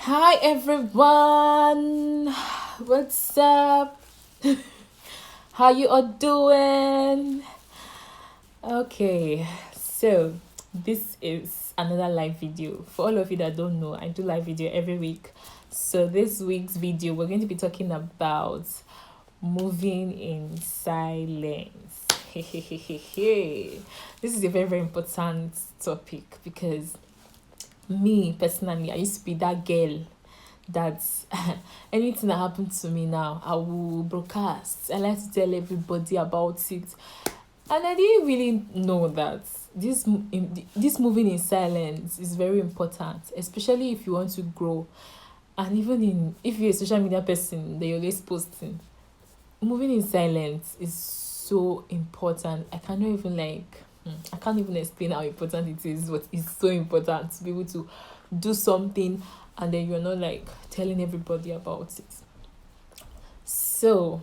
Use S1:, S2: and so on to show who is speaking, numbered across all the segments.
S1: Hi everyone, what's up? How you all doing? Okay, so this is another live video. For all of you that don't know, I do live video every week. So this week's video, we're going to be talking about moving in silence. This is a very, very important topic because me personally, I used to be that girl that anything that happens to me now, I will broadcast. I like to tell everybody about it, and I didn't really know that this moving in silence is very important, especially if you want to grow, and even in if you're a social media person, that you're always posting. Moving in silence is so important. I can't even explain how important it is, but it's so important to be able to do something and then you're not like telling everybody about it. So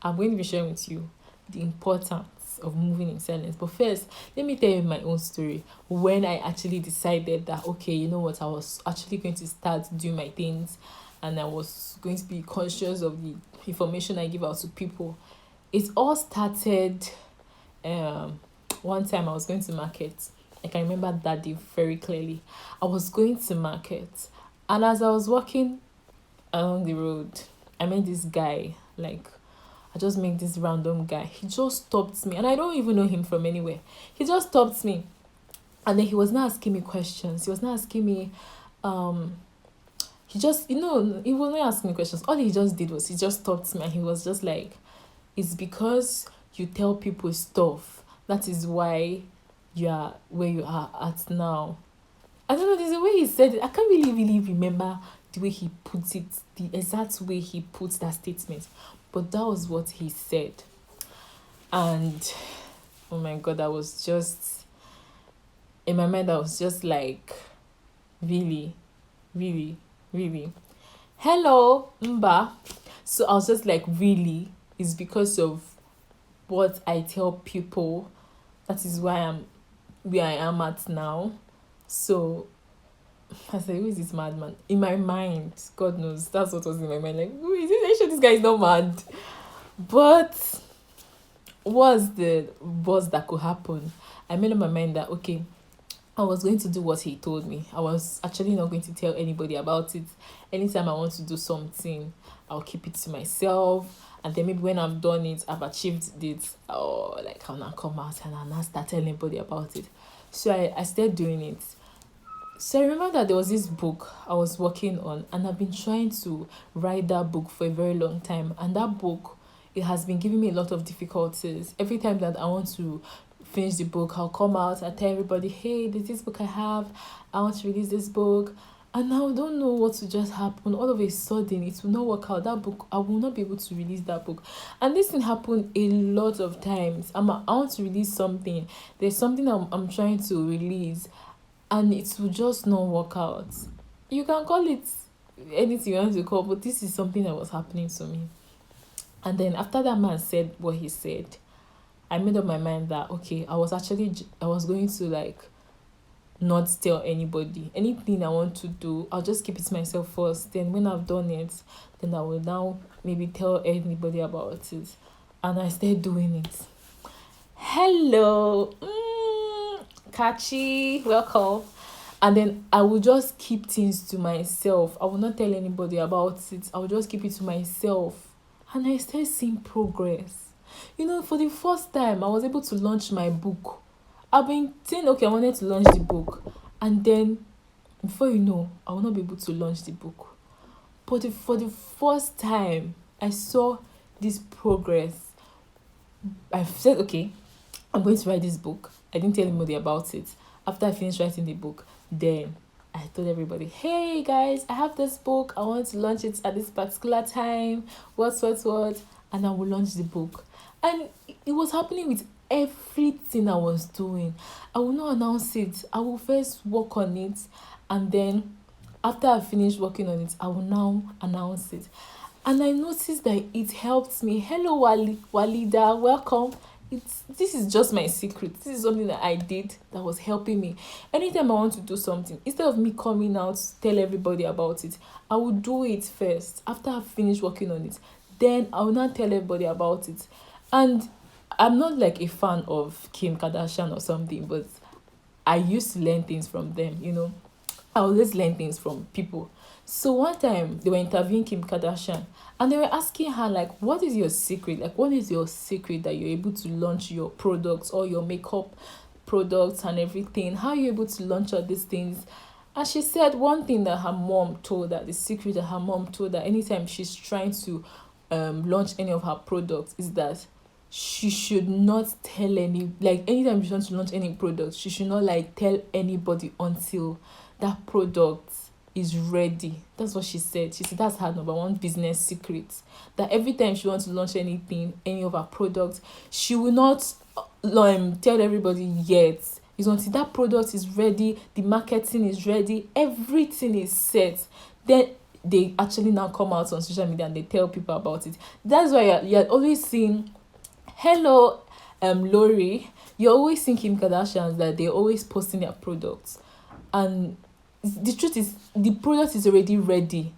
S1: I'm going to be sharing with you the importance of moving in silence. But first, let me tell you my own story when I actually decided that, okay, you know what, I was actually going to start doing my things and I was going to be conscious of the information I give out to people. It all started um one time I was going to market. I can remember that day very clearly. I was going to market, and as I was walking along the road, I met this guy. Like, I just met this random guy. He just stopped me, and I don't even know him from anywhere. He just stopped me, and then he was not asking me questions. He was not asking me, um, he just, he was not asking me questions. All he just did was he just stopped me, and he was just like, "It's because you tell people stuff. That is why you are where you are at now." I don't know, there's a way he said it. I can't really remember the way he put it, the exact way he put that statement. But that was what he said. And oh my god, I was just in my mind, I was just like, really, really, really. Hello, Mba. So I was just like, really? It's because of what I tell people. That is why I'm where I am at now. So I said, who is this madman? In my mind, God knows, that's what was in my mind. Like, who is this? Are you sure this guy is not mad? But what's the worst that could happen? I made up my mind that, okay, I was going to do what he told me. I was actually not going to tell anybody about it. Anytime I want to do something, I'll keep it to myself. And then maybe when I've done it, I've achieved it, or like I'll not come out and I'll not start telling anybody about it. So I started doing it. So I remember that there was this book I was working on, and I've been trying to write that book for a very long time. And that book, it has been giving me a lot of difficulties. Every time that I want to finish the book, I'll come out, I tell everybody, hey, there's this book I have, I want to release this book. And now I don't know what to just happen. All of a sudden, it will not work out. That book, I will not be able to release that book. And this thing happened a lot of times. I want to release something. There's something I'm trying to release, and it will just not work out. You can call it anything you want to call, but this is something that was happening to me. And then after that man said what he said, I made up my mind that, okay, I was going to like not tell anybody anything I want to do. I'll just keep it to myself first. Then when I've done it, then I will now maybe tell anybody about it. And I started doing it. Hello, Kachi, welcome. And then I will just keep things to myself. I will not tell anybody about it. I will just keep it to myself. And I started seeing progress. For the first time, I was able to launch my book. I've been saying, okay, I wanted to launch the book. And then, before you know, I will not be able to launch the book. But for the first time, I saw this progress. I said, okay, I'm going to write this book. I didn't tell anybody about it. After I finished writing the book, then I told everybody, hey guys, I have this book. I want to launch it at this particular time. What? And I will launch the book. And it was happening with everything I was doing. I will not announce it. I will first work on it. And then after I finish working on it, I will now announce it. And I noticed that it helped me. Hello, Walida. Welcome. this is just my secret. This is something that I did that was helping me. Anytime I want to do something, instead of me coming out to tell everybody about it, I will do it first. After I've finished working on it, then I will not tell everybody about it. And I'm not like a fan of Kim Kardashian or something, but I used to learn things from them, I always learn things from people. So one time they were interviewing Kim Kardashian, and they were asking her like, what is your secret? Like, what is your secret that you're able to launch your products or your makeup products and everything? How are you able to launch all these things? And she said one thing that her mom told her, the secret that her mom told her anytime she's trying to launch any of her products is that she should not tell like anytime she wants to launch any product, she should not like tell anybody until that product is ready. That's what she said. She said that's her number one business secret. That every time she wants to launch anything, any of her products, she will not tell everybody yet. It's until that product is ready, the marketing is ready, everything is set. Then they actually now come out on social media and they tell people about it. That's why you're always seeing, hello, Lori, you're always seeing Kim Kardashians that they're always posting their products. And the truth is, the product is already ready.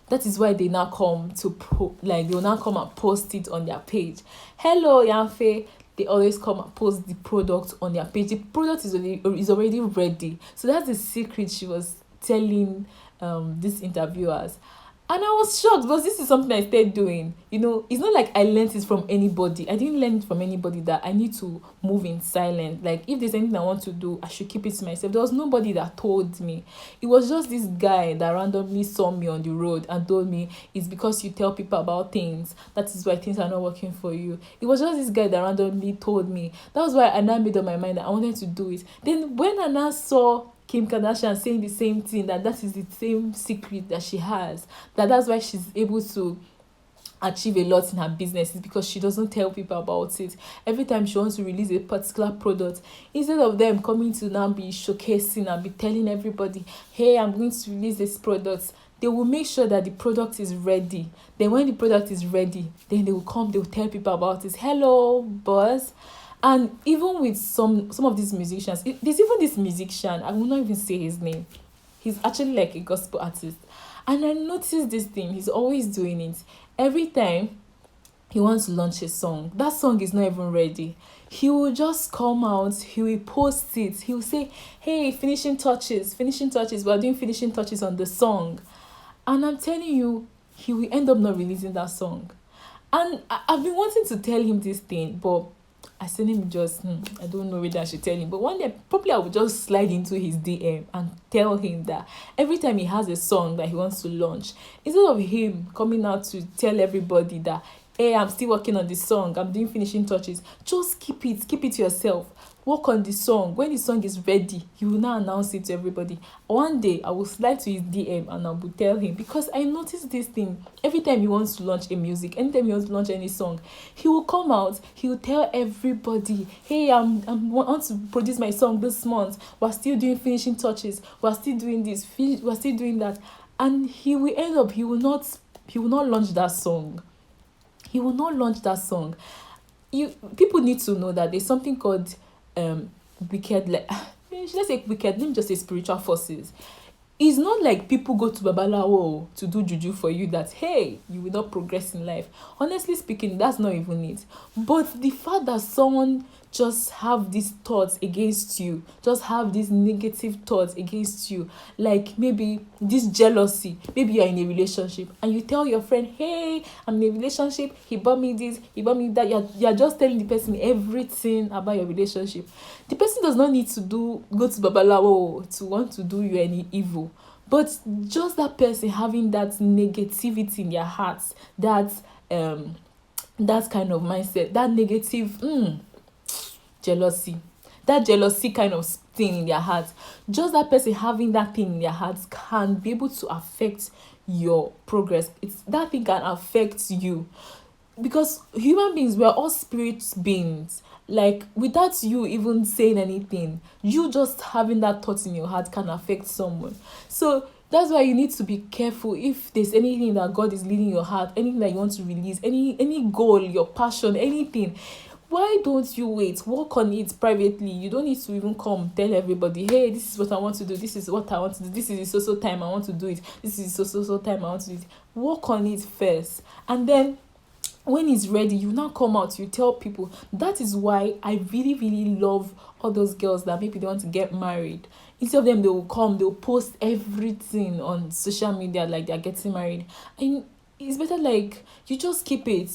S1: That is why they now come to they will now come and post it on their page. Hello, Yanfe. They always come and post the product on their page. The product is already ready. So that's the secret she was telling these interviewers. And I was shocked because this is something I started doing. It's not like I learned it from anybody. I didn't learn it from anybody that I need to move in silence. Like, if there's anything I want to do, I should keep it to myself. There was nobody that told me. It was just this guy that randomly saw me on the road and told me, it's because you tell people about things. That is why things are not working for you. It was just this guy that randomly told me. That was why I now made up my mind that I wanted to do it. Then when I now saw Kim Kardashian saying the same thing, that is the same secret that she has, that's why she's able to achieve a lot in her business, is because she doesn't tell people about it. Every time she wants to release a particular product, instead of them coming to now be showcasing and be telling everybody, hey, I'm going to release this product, they will make sure that the product is ready. Then when the product is ready, then they will tell people about it. Hello, boss. And even with some of these musicians, there's even this musician, I will not even say his name. He's actually like a gospel artist. And I noticed this thing, he's always doing it. Every time he wants to launch a song, that song is not even ready. He will just come out, he will post it. He will say, hey, finishing touches, we're doing finishing touches on the song. And I'm telling you, he will end up not releasing that song. And I've been wanting to tell him this thing, but I sent him just, I don't know whether I should tell him. But one day, probably I would just slide into his DM and tell him that every time he has a song that he wants to launch, instead of him coming out to tell everybody that, hey, I'm still working on this song, I'm doing finishing touches, just keep it to yourself. Work on the song. When the song is ready, he will now announce it to everybody. One day, I will slide to his DM and I will tell him, because I noticed this thing. Every time he wants to launch a music, anytime he wants to launch any song, he will come out, he will tell everybody, hey, I want to produce my song this month. We're still doing finishing touches. We're still doing this. We're still doing that. And he will end up, he will not launch that song. He will not launch that song. People need to know that there's something called wicked, like let's say wicked, let me just say spiritual forces. It's not like people go to Babalawo to do juju for you that, hey, you will not progress in life. Honestly speaking, that's not even it. But the fact that someone just have these thoughts against you, just have these negative thoughts against you, like maybe this jealousy, maybe you're in a relationship and you tell your friend, hey, I'm in a relationship, he bought me this, he bought me that. You're just telling the person everything about your relationship. The person does not need to go to Babalawo to want to do you any evil. But just that person having that negativity in their hearts, that kind of mindset, that negative jealousy, that jealousy kind of thing in their hearts, just that person having that thing in their hearts can be able to affect your progress. That thing can affect you, because human beings, we're all spirit beings. Like, without you even saying anything, you just having that thought in your heart can affect someone. So that's why you need to be careful. If there's anything that God is leading your heart, anything that you want to release, any goal, your passion, anything, Why don't you wait? Work on it privately. You don't need to even come tell everybody, hey, this is what I want to do. This is what I want to do. This is the so time I want to do it. This is the so time I want to do it. Work on it first. And then when it's ready, you now come out, you tell people. That is why I really, really love all those girls that maybe they want to get married. Instead of them, they will come, they'll post everything on social media like they're getting married. And it's better like you just keep it,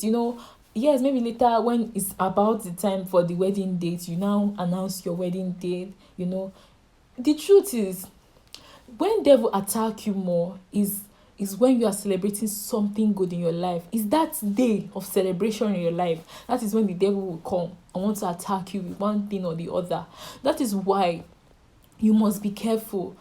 S1: yes, maybe later when it's about the time for the wedding date, you now announce your wedding date. The truth is, when devil attack you more is when you are celebrating something good in your life. Is that day of celebration in your life, that is when the devil will come and want to attack you with one thing or the other. That is why you must be careful.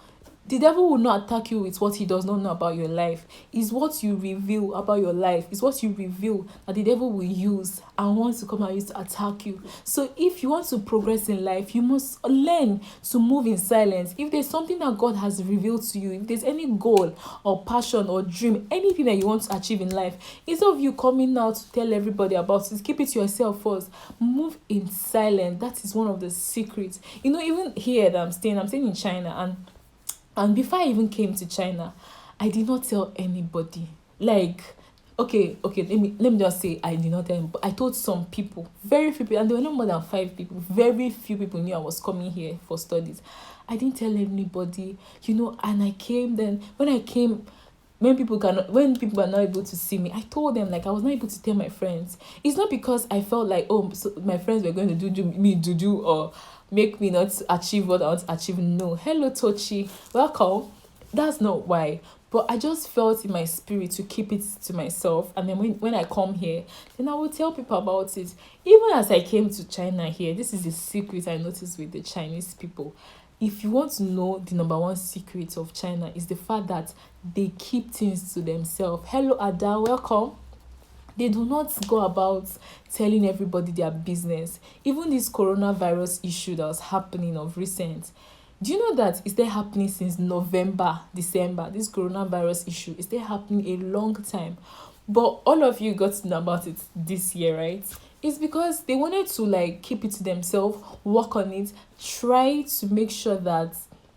S1: The devil will not attack you with what he does not know about your life. It's what you reveal about your life. It's what you reveal that the devil will use and wants to come and use to attack you. So if you want to progress in life, you must learn to move in silence. If there's something that God has revealed to you, if there's any goal or passion or dream, anything that you want to achieve in life, instead of you coming out to tell everybody about it, keep it to yourself first. Move in silence. That is one of the secrets. Even here that I'm staying in China, and before I even came to China, I did not tell anybody. Like, okay, let me just say I did not tell them, but I told some people, very few people, and there were no more than 5 people. Very few people knew I was coming here for studies. I didn't tell anybody, and I came. Then when I came, when people are not able to see me, I told them, like, I was not able to tell my friends. It's not because I felt like, so my friends were going to do me or make me not achieve what I want to achieve. No. Hello, Tochi. Welcome. That's not why. But I just felt in my spirit to keep it to myself. And then when I come here, then I will tell people about it. Even as I came to China here, this is the secret I noticed with the Chinese people. If you want to know the number one secret of China, is the fact that they keep things to themselves. Hello, Ada. Welcome. They do not go about telling everybody their business. Even this coronavirus issue that was happening of recent. Do you know that it's still happening since November, December? This coronavirus issue is still happening a long time. But all of you got to know about it this year, right? It's because they wanted to keep it to themselves, work on it, try to make sure that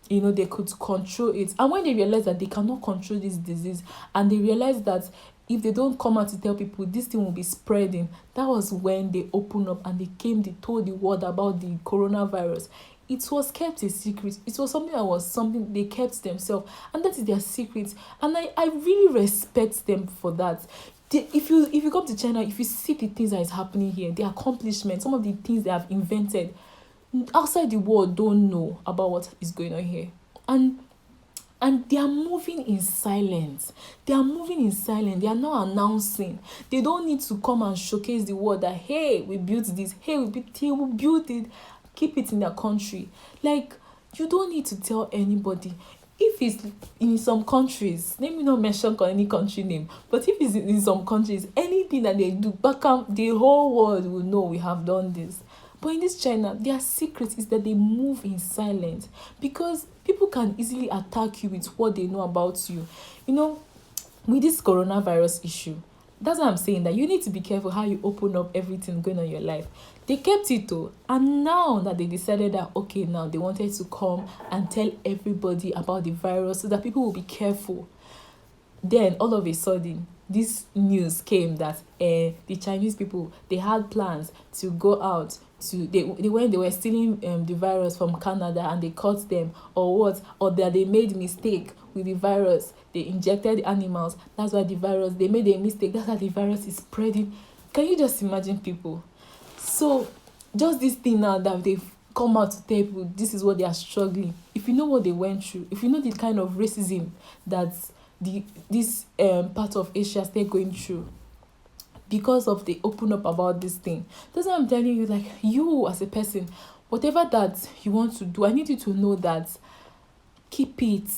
S1: they could control it. And when they realized that they cannot control this disease, and they realized that if they don't come out to tell people, this thing will be spreading, that was when they opened up and they told the world about the coronavirus. It was kept a secret. It was something they kept themselves, and that is their secret. And I really respect them for that. If you come to China, if you see the things that is happening here, the accomplishments, some of the things they have invented, outside the world don't know about what is going on here. And they are moving in silence. They are not announcing. They don't need to come and showcase the world that, hey, we built this. Hey, we built it. Keep it in their country. You don't need to tell anybody. If it's in some countries, let me not mention any country name, but if it's in some countries, anything that they do, the whole world will know we have done this. But in this China, their secret is that they move in silence, because people can easily attack you with what they know about you. With this coronavirus issue, that's what I'm saying, that you need to be careful how you open up everything going on in your life. They kept it though, and now that they decided that, okay, now they wanted to come and tell everybody about the virus so that people will be careful. Then all of a sudden, this news came that the Chinese people, they had plans to go out when they were stealing the virus from Canada, and they caught them, or that they made mistake with the virus. They injected the animals. That's why they made a mistake. That's why the virus is spreading. Can you just imagine, people? So just this thing now that they've come out to tell people this is what they are struggling. If you know what they went through, if you know the kind of racism that this part of Asia is still going through, because of they open up about this thing. That's why I'm telling you, you as a person, whatever that you want to do, I need you to know that keep it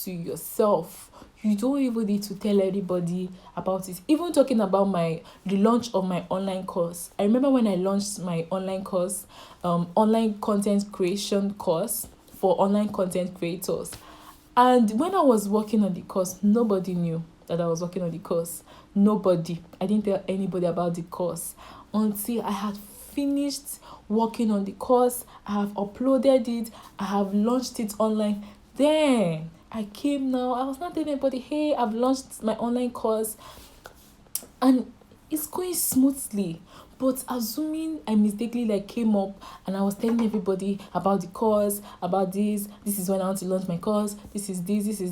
S1: to yourself. You don't even need to tell anybody about it. Even talking about the launch of my online course. I remember when I launched my online course, online content creation course for online content creators. And when I was working on the course, nobody knew that I was working on the course. Nobody. I didn't tell anybody about the course until I had finished working on the course, I have uploaded it, I have launched it online. Then I came now, I was not telling anybody, hey, I've launched my online course, and it's going smoothly. But assuming I mistakenly like came up and I was telling everybody about the course, about this is when I want to launch my course, this is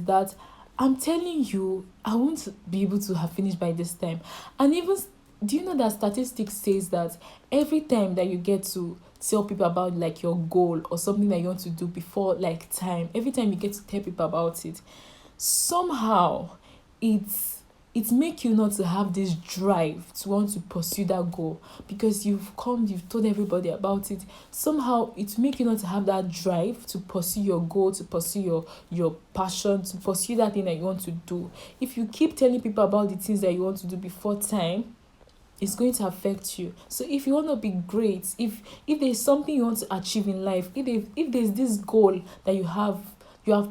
S1: that, I'm telling you, I won't be able to have finished by this time. And even, do you know that statistics says that every time that you get to tell people about like your goal or something that you want to do before like time, every time you get to tell people about it, somehow it's make you not to have this drive to want to pursue that goal, because you've told everybody about it. Somehow it make you not to have that drive to pursue your goal, to pursue your passion, to pursue that thing that you want to do. If you keep telling people about the things that you want to do before time, it's going to affect you. So if you want to be great, if there's something you want to achieve in life, if there's this goal that you have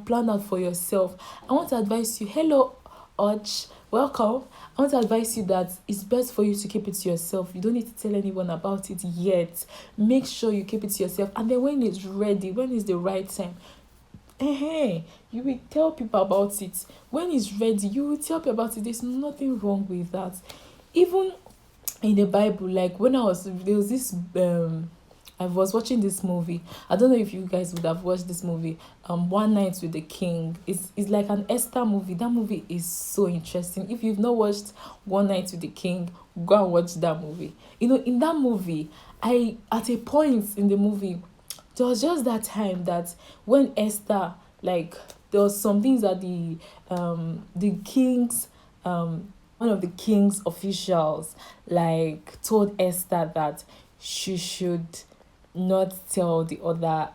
S1: planned out for yourself, I want to advise you, hello Arch, welcome. I want to advise you that it's best for you to keep it to yourself. You don't need to tell anyone about it yet. Make sure you keep it to yourself, and then when it's ready, when it's the right time, you will tell people about it. When it's ready, you will tell people about it. There's nothing wrong with that. Even in the Bible, like when there was this I was watching this movie. I don't know if you guys would have watched this movie. One Night with the King. It's like an Esther movie. That movie is so interesting. If you've not watched One Night with the King, go and watch that movie. In that movie, at a point in the movie, there was just that time that when Esther, like, there was some things that the king's one of the king's officials like told Esther that she should not tell the other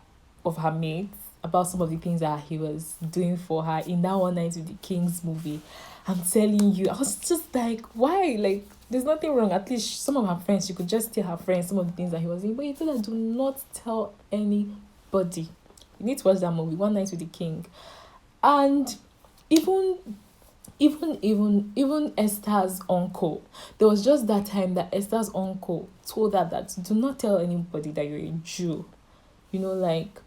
S1: of her mates about some of the things that he was doing for her in that One Night with the King's movie. I'm telling you, I was just like, why? Like, there's nothing wrong. At least some of her friends, she could just tell her friends some of the things that he was doing. But he told her, do not tell anybody. You need to watch that movie, One Night with the King. And even Esther's uncle, there was just that time that Esther's uncle told her that do not tell anybody that you're a Jew. Like,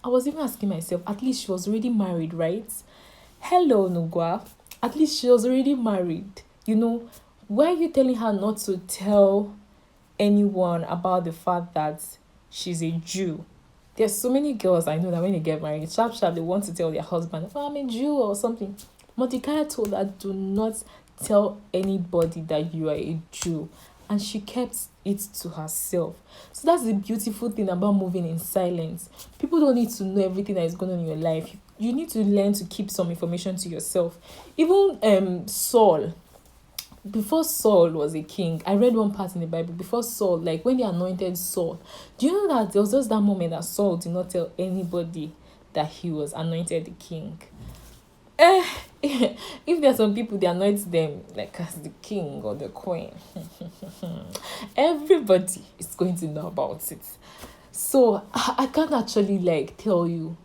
S1: I was even asking myself, at least she was already married, right? Hello, Nugwa. At least she was already married. Why are you telling her not to tell anyone about the fact that she's a Jew? There's so many girls I know that when they get married, sharp, they want to tell their husband, oh, I'm a Jew or something. Mordecai told her, do not tell anybody that you are a Jew. And she kept it to herself. So that's the beautiful thing about moving in silence. People don't need to know everything that is going on in your life. You need to learn to keep some information to yourself. Even Saul, before Saul was a king, I read one part in the Bible. Before Saul, like when they anointed Saul, do you know that there was just that moment that Saul did not tell anybody that he was anointed the king? If there's some people, they anoint them like as the king or the queen, everybody is going to know about it. So I can't actually like tell you,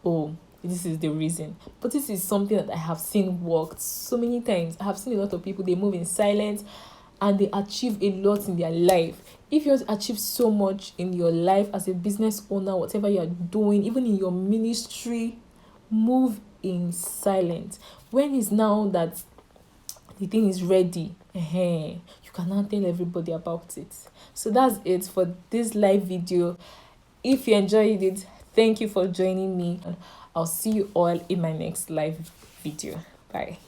S1: oh, this is the reason, but this is something that I have seen worked so many times. I have seen a lot of people, they move in silence and they achieve a lot in their life. If you want to achieve so much in your life as a business owner, whatever you are doing, even in your ministry, move in silence. When it's now that the thing is ready, you can now tell everybody about it. So that's it for this live video. If you enjoyed it, thank you for joining me, and I'll see you all in my next live video. Bye.